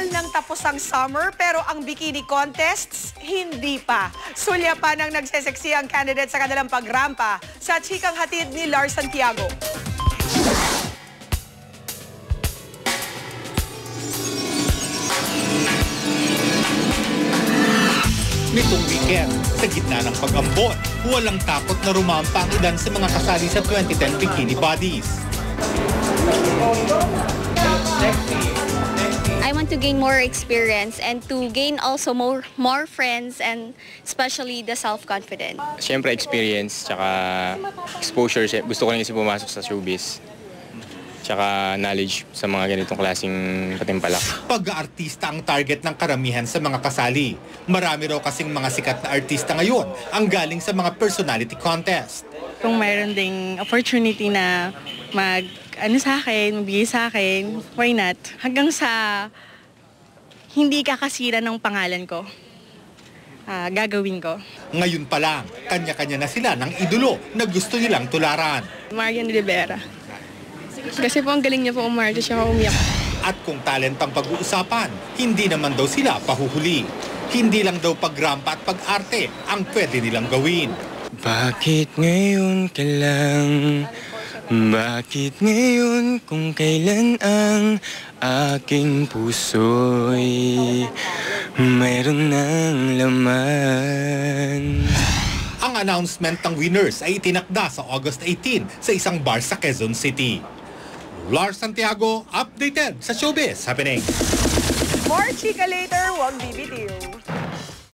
Matagal nang tapos ang summer pero ang bikini contests, hindi pa. Sulyapan ang nagseseksi ang candidates sa kanilang pagrampa sa chikang hatid ni Lars Santiago. Nitong weekend, sa gitna ng pag-ambon, walang takot na rumampa ang ilan sa mga kasali sa 2010 Bikini Bodies. I want to gain more experience and to gain also more friends and especially the self-confidence. Siyempre experience, tsaka exposure. Gusto ko rin kasi pumasok sa showbiz. Tsaka knowledge sa mga ganitong klaseng patimpalak. Pag-aartista ang target ng karamihan sa mga kasali. Marami raw kasing mga sikat na artista ngayon ang galing sa mga personality contest. Kung mayroon ding opportunity na magbigay sa akin, why not? Hanggang sa hindi kakasira ng pangalan ko, gagawin ko. Ngayon pa lang, kanya-kanya na sila ng idolo na gusto nilang tularan. Marian Rivera. Kasi po ang galing niya po umarte siya umiyak. At kung talent ang pag-uusapan, hindi naman daw sila pahuhuli. Hindi lang daw pagrampa at pag-arte ang pwede nilang gawin. Bakit ngayon ka lang? Bakit ngayon kung kailan ang aking puso'y mayroon ng laman? Ang announcement ng winners ay itinakda sa August 18 sa isang bar sa Quezon City. Lars Santiago, updated sa Showbiz Happening. More chika later, wag bibitiw.